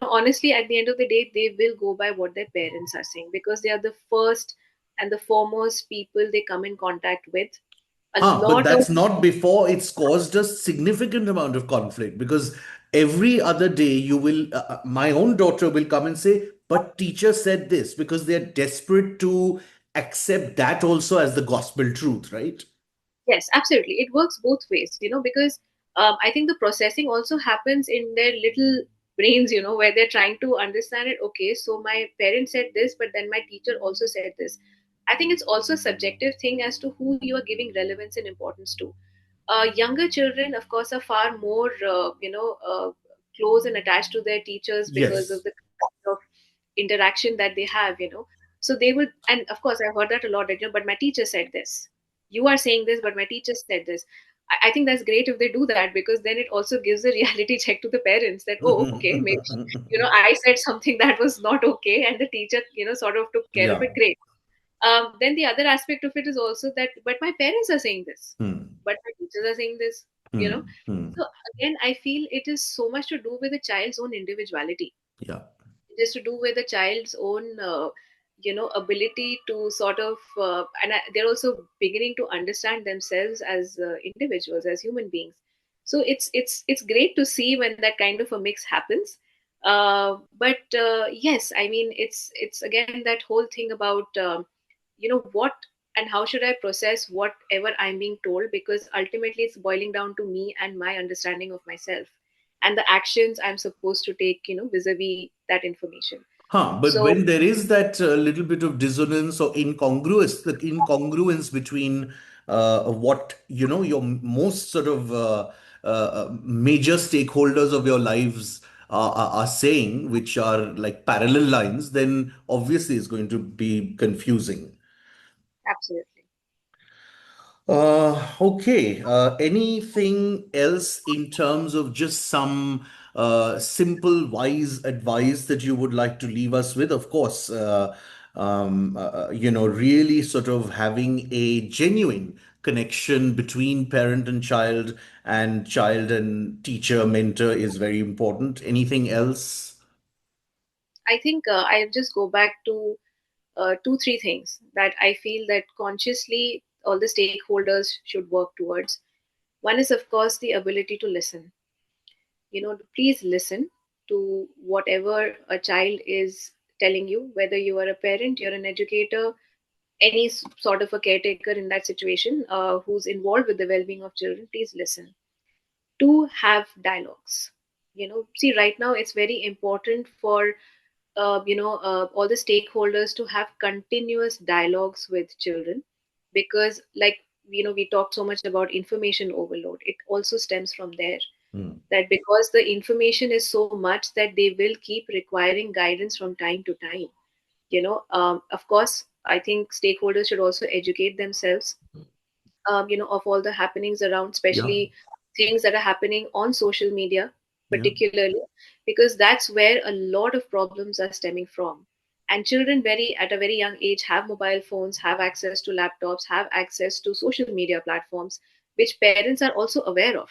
honestly, at the end of the day, they will go by what their parents are saying, because they are the first and the foremost people they come in contact with. A Huh, but lot of that's not before it's caused a significant amount of conflict because every other day my own daughter will come and say, but teacher said this because they're desperate to accept that also as the gospel truth, right? Yes, absolutely. It works both ways, because I think the processing also happens in their little brains, where they're trying to understand it. Okay, so my parent said this, but then my teacher also said this. I think it's also a subjective thing as to who you are giving relevance and importance to. Younger children, of course, are far more, close and attached to their teachers because of Yes. the kind of interaction that they have, So they would, and of course, I've heard that a lot, that, but my teacher said this. You are saying this, but my teacher said this. I think that's great if they do that, because then it also gives a reality check to the parents that, oh, okay, maybe, I said something that was not okay, and the teacher, sort of took care of Yeah. it. Great. Then the other aspect of it is also that, but my parents are saying this, Hmm. but my teachers are saying this, you know. Hmm. Hmm. So again, I feel it is so much to do with the child's own individuality. Yeah. It is to do with the child's own, ability to sort of, they're also beginning to understand themselves as individuals, as human beings. So it's great to see when that kind of a mix happens. But yes, I mean, it's again that whole thing about, what and how should I process whatever I'm being told, because ultimately it's boiling down to me and my understanding of myself and the actions I'm supposed to take, vis-a-vis that information. Huh, but So when there is that little bit of dissonance or incongruous, the incongruence between what your most sort of major stakeholders of your lives are saying, which are like parallel lines, then obviously it's going to be confusing. absolutely. Okay. Anything else in terms of just some simple, wise advice that you would like to leave us with? Of course, really sort of having a genuine connection between parent and child and teacher, mentor is very important. Anything else? I think I'll just go back to two, three things that I feel that consciously all the stakeholders should work towards. One is, of course, the ability to listen. Please listen to whatever a child is telling you, whether you are a parent, you're an educator, any sort of a caretaker in that situation, who's involved with the well-being of children. Please listen. To have dialogues. See, right now it's very important for all the stakeholders to have continuous dialogues with children, because, like, we talked so much about information overload. It also stems from there, Hmm. that because the information is so much that they will keep requiring guidance from time to time. Of course, I think stakeholders should also educate themselves, of all the happenings around, Yeah. especially things that are happening on social media, Yeah. particularly, because that's where a lot of problems are stemming from. And children, very at a very young age, have mobile phones, have access to laptops, have access to social media platforms, which parents are also aware of.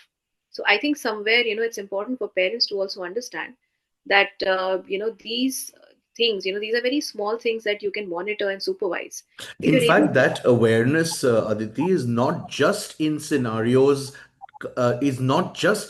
So I think somewhere, it's important for parents to also understand that, these things, these are very small things that you can monitor and supervise. If In you're able fact, to. that awareness, Aditi, is not just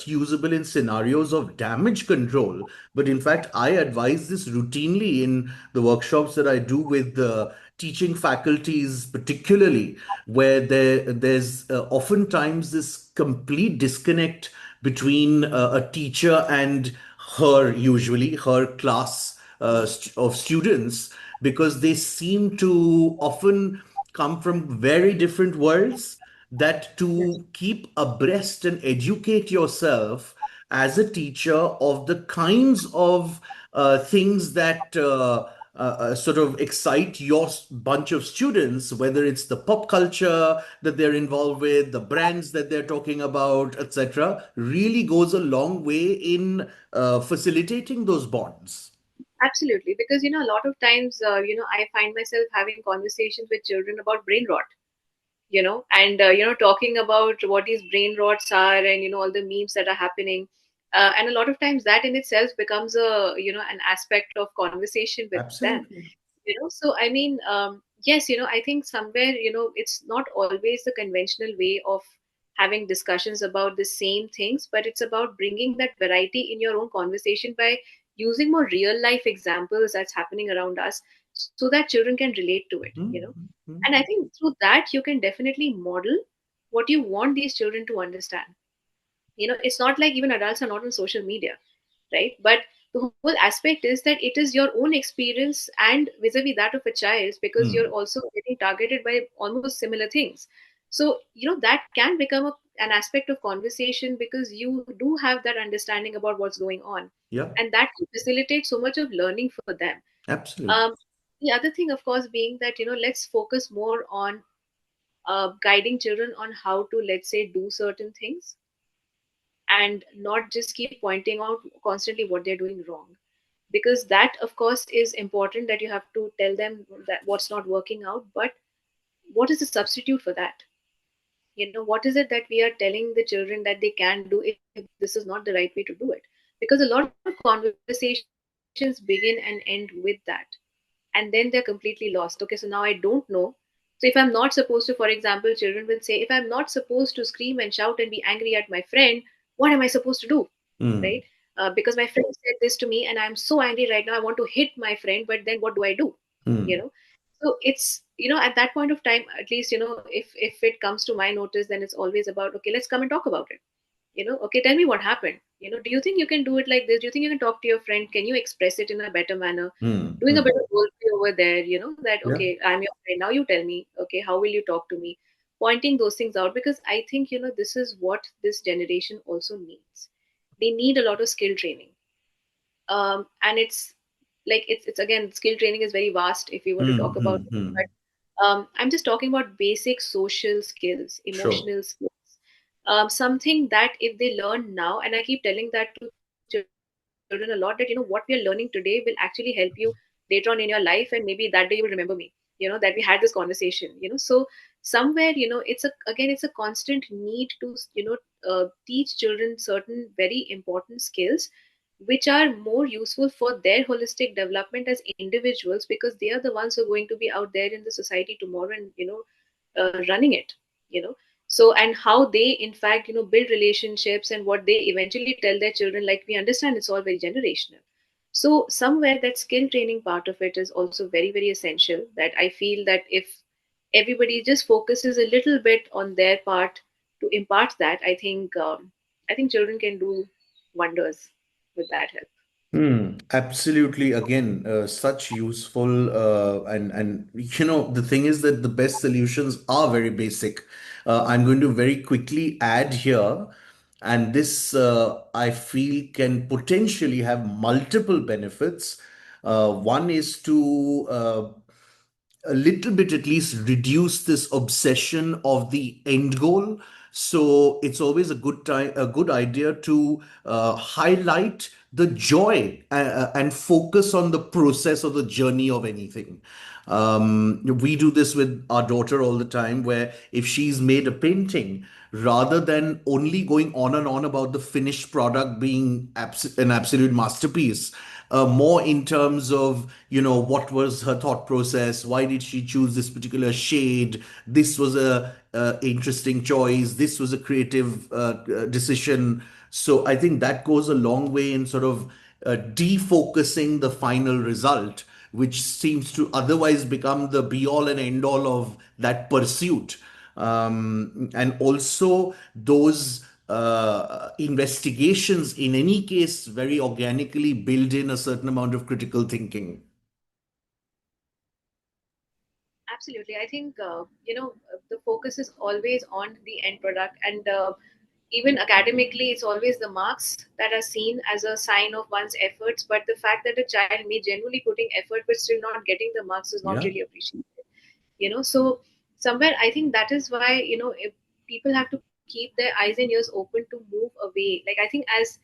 usable in scenarios of damage control, but in fact, I advise this routinely in the workshops that I do with the teaching faculties, particularly where there's oftentimes this complete disconnect between a teacher and usually her class of students, because they seem to often come from very different worlds. that to keep abreast and educate yourself as a teacher of the kinds of things that sort of excite your bunch of students, whether it's the pop culture that they're involved with, the brands that they're talking about, etc., really goes a long way in facilitating those bonds. Absolutely, because a lot of times, I find myself having conversations with children about brain rot, and talking about what these brain rots are, and all the memes that are happening, and a lot of times that in itself becomes a an aspect of conversation with them. Absolutely. So I mean, yes, I think somewhere it's not always the conventional way of having discussions about the same things, but it's about bringing that variety in your own conversation by using more real life examples that's happening around us, so that children can relate to it. Mhm. And I think through that you can definitely model what you want these children to understand. It's not like even adults are not on social media, right? But the whole aspect is that it is your own experience and vis-a-vis that of a child, because you're Hmm. also getting targeted by almost similar things. So that can become an aspect of conversation, because you do have that understanding about what's going on, Yeah, and that can facilitate so much of learning for them. absolutely. um, the other thing, of course, being that let's focus more on guiding children on how to, let's say, do certain things, and not just keep pointing out constantly what they're doing wrong, because that, of course, is important, that you have to tell them that what's not working out, but what is the substitute for that? What is it that we are telling the children that they can do if this is not the right way to do it? Because a lot of conversations begin and end with that, and then they're completely lost. Okay, so now I don't know. So if I'm not supposed to, for example, children will say, if I'm not supposed to scream and shout and be angry at my friend, what am I supposed to do? Right? Hmm. Because my friend said this to me and I'm so angry right now, I want to hit my friend, but then what do I do? you know Hmm. so it's, at that point of time, at least, if it comes to my notice, then it's always about, okay, let's come and talk about it. Okay, tell me what happened. Do you think you can do it like this? Do you think you can talk to your friend? Can you express it in a better manner? Hmm. Doing a Hmm. bit of role play over there, that, Yeah. okay, I'm your friend, now you tell me, okay, how will you talk to me? Pointing those things out, because I think, this is what this generation also needs. They need a lot of skill training. And it's like, it's again, skill training is very vast if we were to Hmm. talk about Hmm. it, Hmm. but I'm just talking about basic social skills, Sure. emotional skills, something that if they learn now, and I keep telling that to children a lot, that what we are learning today will actually help you later on in your life, and maybe that day you will remember me, that we had this conversation. So somewhere, it's a constant need to teach children certain very important skills, which are more useful for their holistic development as individuals, because they are the ones who are going to be out there in the society tomorrow, and running it. you know so, and how they in fact build relationships, and what they eventually tell their children, like, we understand it's all very generational. So somewhere that skill training part of it is also very, very essential, that I feel that if everybody just focuses a little bit on their part to impart that, I think children can do wonders with that help. Hmm. Absolutely. Again, such useful and the thing is that the best solutions are very basic. I'm going to very quickly add here, and this I feel can potentially have multiple benefits. One is to a little bit at least reduce this obsession of the end goal. So it's always a good idea to highlight the joy and focus on the process or the journey of anything. We do this with our daughter all the time, where if she's made a painting, rather than only going on and on about the finished product being an absolute masterpiece, more in terms of what was her thought process, why did she choose this particular shade, this was a interesting choice, this was a creative decision. So I think that goes a long way in sort of defocusing the final result, which seems to otherwise become the be all and end all of that pursuit. And also those investigations, in any case, very organically build in a certain amount of critical thinking. Absolutely. I think, the focus focus is always on the end product. And even academically, it's always the marks that are seen as a sign of one's efforts. But the fact that a child may genuinely putting effort but still not getting the marks is not Yeah. really appreciated. So somewhere I think that is why, if people have to keep their eyes and ears open to move away. Like, I think as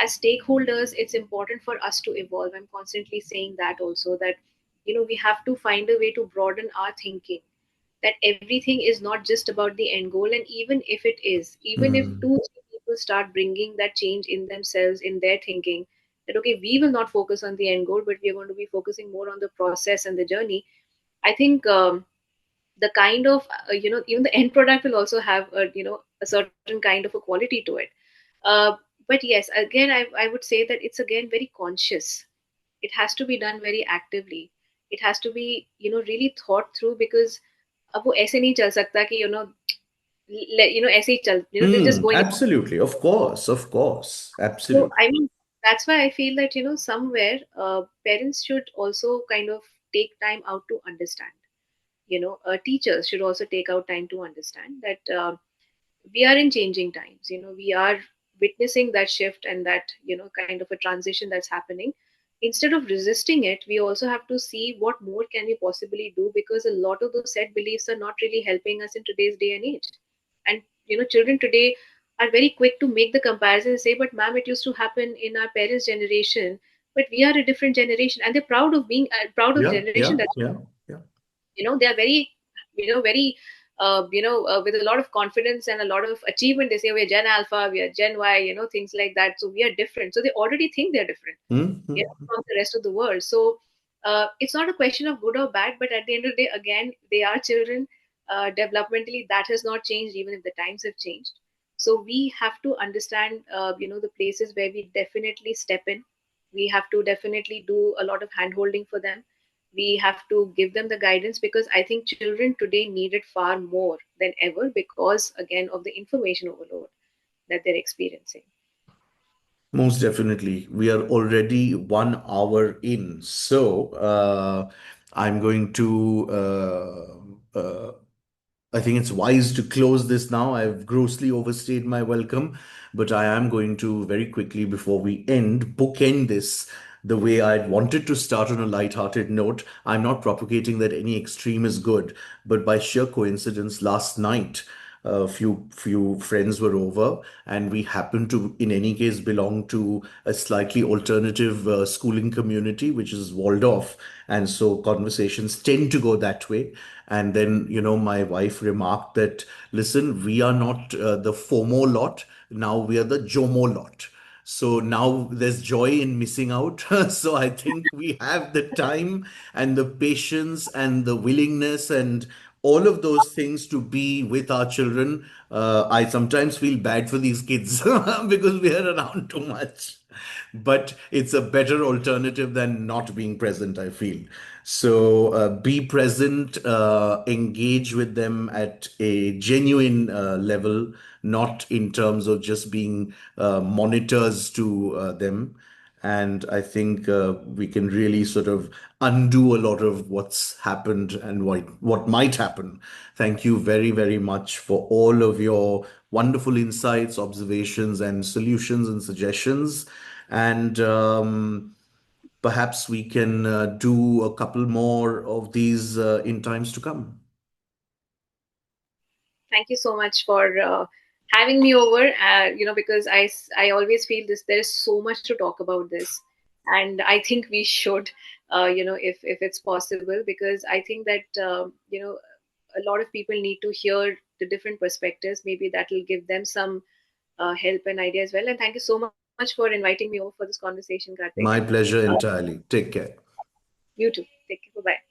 stakeholders, it's important for us to evolve. I'm constantly saying that also, that we have to find a way to broaden our thinking, that everything is not just about the end goal. And even if it is, even if Mm. 2 3 people start bringing that change in themselves, in their thinking, that okay, we will not focus on the end goal, but we are going to be focusing more on the process and the journey. I think the kind of even the end product will also have a certain kind of a quality to it. uh, but yes, again, I would say that it's again very conscious. It has to be done very actively. It has to be really thought through, because अब वो ऐसे नहीं चल सकता कि ऐसे ही चल, they're just going along. Absolutely. Of course. Of course. So Absolutely. I mean, that's why I feel that somewhere parents should also kind of take time out to understand. Teachers should also take out time to understand that we are in changing times. We are witnessing that shift and that kind of a transition that's happening. Instead of resisting it, we also have to see what more can we possibly do, because a lot of those set beliefs are not really helping us in today's day and age. And children today are very quick to make the comparison and say, but ma'am, it used to happen in our parents generation, but we are a different generation. And they're proud of being proud of the Yeah. generation Yeah. that's, Yeah. Yeah. they are very very with a lot of confidence and a lot of achievement. They say we are Gen Alpha, we are Gen Y, things like that. So we are different, so they already think they're different, Mm-hmm. from the rest of the world. So it's not a question of good or bad, but at the end of the day, again, they are children. Developmentally, that has not changed, even if the times have changed. So we have to understand the places where we definitely step in. We have to definitely do a lot of hand holding for them. We have to give them the guidance, because I think children today need it far more than ever, because again of the information overload that they're experiencing. Most definitely. We are already 1 hour in. So I'm going to I think it's wise to close this now. I've grossly overstayed my welcome, but I am going to very quickly, before we end, bookend this the way I'd wanted to start, on a light-hearted note. I'm not propagating that any extreme is good, but by sheer coincidence, last night, a few friends were over, and we happened to, in any case, belong to a slightly alternative schooling community, which is walled off, and so conversations tend to go that way. And then, my wife remarked that, listen, we are not the FOMO lot. Now we are the JOMO lot. So now there's joy in missing out. So I think we have the time and the patience and the willingness and all of those things to be with our children. I sometimes feel bad for these kids because we are around too much, but it's a better alternative than not being present, I feel. So be present, engage with them at a genuine level, not in terms of just being monitors to them. And I think we can really sort of undo a lot of what's happened and what might happen. Thank you very, very much for all of your wonderful insights, observations, and solutions and suggestions. And perhaps we can do a couple more of these in times to come. Thank you so much for having me over. Because I always feel this. There is so much to talk about this, and I think we should, if it's possible, because I think that a lot of people need to hear the different perspectives. Maybe that will give them some help and idea as well. And thank you so much for inviting me over for this conversation, Karthik. My pleasure Uh, entirely. Take care. you too. Take care. Bye bye.